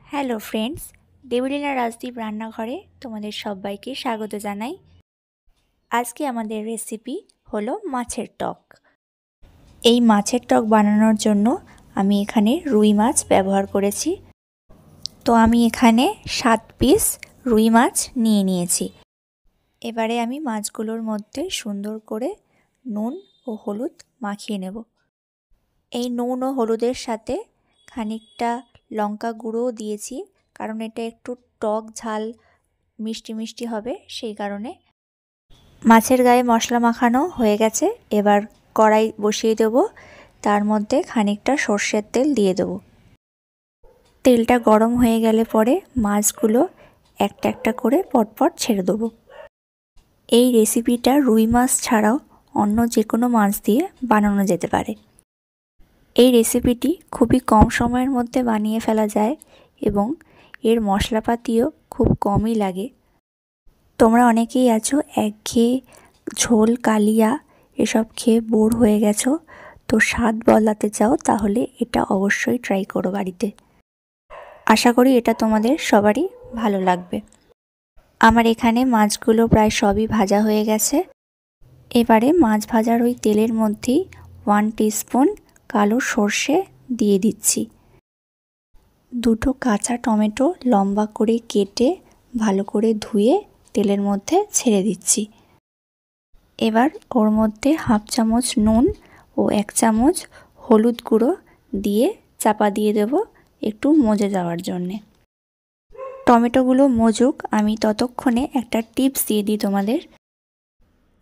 Hello friends, Debolina Rajdeep রান্নাঘরে তোমাদের সবাইকে স্বাগত জানাই। আজকে আমাদের রেসিপি হলো মাছের টক। এই মাছের টক বানানোর জন্য আমি এখানে রুই মাছ ব্যবহার করেছি। তো আমি এখানে 7 পিস রুই মাছ নিয়েছি। এবারে আমি মাছগুলোর মধ্যে সুন্দর করে নুন ও হলুদ মাখিয়ে নেব। এই নুন ও হলুদের সাথে খানিকটা লঙ্কা গুঁড়োও দিয়েছি, কারণ এটা একটু টক ঝাল মিষ্টি মিষ্টি হবে, সেই কারণে। মাছের গায়ে মশলা মাখানো হয়ে গেছে। এবার কড়াই বসিয়ে দেব, তার মধ্যে খানিকটা সর্ষের তেল দিয়ে দেব। তেলটা গরম হয়ে গেলে পরে মাছগুলো একটা একটা করে পটপট ছেড়ে দেবো। এই রেসিপিটা রুই মাছ ছাড়াও অন্য যে কোনো মাছ দিয়ে বানানো যেতে পারে। এই রেসিপিটি খুবই কম সময়ের মধ্যে বানিয়ে ফেলা যায় এবং এর মশলাপাতিও খুব কমই লাগে। তোমরা অনেকেই আছো একঘেয়ে ঝোল কালিয়া এসব খেয়ে বোর হয়ে গেছো, তো স্বাদ বদলাতে চাও তাহলে এটা অবশ্যই ট্রাই করো বাড়িতে। আশা করি এটা তোমাদের সবারই ভালো লাগবে। আমার এখানে মাছগুলো প্রায় সবই ভাজা হয়ে গেছে। এবারে মাছ ভাজার ওই তেলের মধ্যেই 1 টিস্পুন কালো সর্ষে দিয়ে দিচ্ছি। 2টো কাঁচা টমেটো লম্বা করে কেটে ভালো করে ধুয়ে তেলের মধ্যে ছেড়ে দিচ্ছি। এবার ওর মধ্যে 1/2 চামচ নুন ও 1 চামচ হলুদ গুঁড়ো দিয়ে চাপা দিয়ে দেব একটু মজে যাওয়ার জন্যে। টমেটোগুলো মজুক, আমি ততক্ষণে একটা টিপস দিয়ে দিই তোমাদের।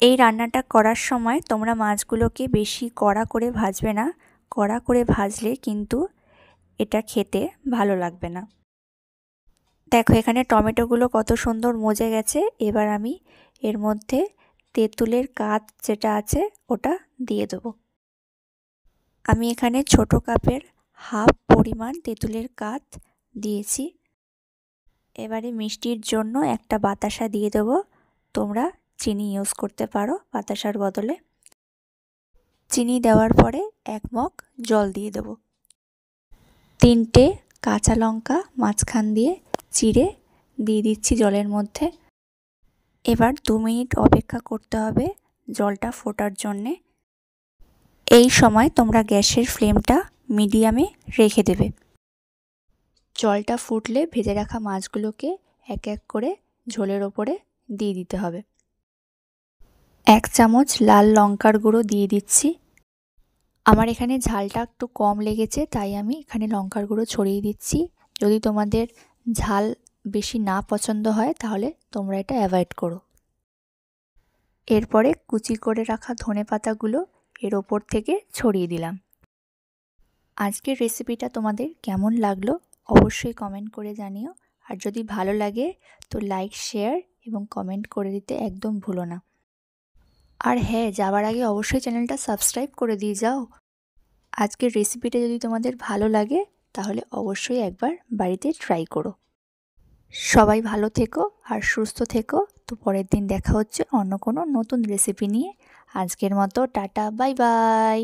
এই রান্নাটা করার সময় তোমরা মাছগুলোকে বেশি কড়া করে ভাজবে না। কড়া করে ভাজলে কিন্তু এটা খেতে ভালো লাগবে না। দেখো এখানে টমেটোগুলো কত সুন্দর মজে গেছে। এবার আমি এর মধ্যে তেঁতুলের কাত যেটা আছে ওটা দিয়ে দেবো। আমি এখানে ছোট কাপের হাফ পরিমাণ তেঁতুলের কাত দিয়েছি। এবারে মিষ্টির জন্য একটা বাতাসা দিয়ে দেবো। তোমরা চিনি ইউজ করতে পারো বাতাসার বদলে। চিনি দেওয়ার পরে 1 মগ জল দিয়ে দেবো। 3টে কাঁচা লঙ্কা মাঝখান দিয়ে চিড়ে দিয়ে দিচ্ছি জলের মধ্যে। এবার 2 মিনিট অপেক্ষা করতে হবে জলটা ফোটার জন্যে। এই সময় তোমরা গ্যাসের ফ্লেমটা মিডিয়ামে রেখে দেবে। জলটা ফুটলে ভেজে রাখা মাছগুলোকে এক এক করে ঝোলের ওপরে দিয়ে দিতে হবে। 1 চামচ লাল লঙ্কার গুঁড়ো দিয়ে দিচ্ছি। আমার এখানে ঝালটা একটু কম লেগেছে, তাই আমি এখানে লঙ্কার গুঁড়ো ছড়িয়ে দিচ্ছি। যদি তোমাদের ঝাল বেশি না পছন্দ হয় তাহলে তোমরা এটা অ্যাভয়েড করো। এরপরে কুচি করে রাখা ধনেপাতাগুলো এর ওপর থেকে ছড়িয়ে দিলাম। আজকের রেসিপিটা তোমাদের কেমন লাগলো অবশ্যই কমেন্ট করে জানিও। আর যদি ভালো লাগে তো লাইক, শেয়ার এবং কমেন্ট করে দিতে একদম ভুলো না। আর হ্যাঁ, যাওয়ার আগে অবশ্যই চ্যানেলটা সাবস্ক্রাইব করে দিয়ে যাও। আজকের রেসিপিটা যদি তোমাদের ভালো লাগে তাহলে অবশ্যই একবার বাড়িতে ট্রাই করো। সবাই ভালো থেকো আর সুস্থ থেকো। তো পরের দিন দেখা হচ্ছে অন্য কোনো নতুন রেসিপি নিয়ে। আজকের মতো টাটা, বাই বাই।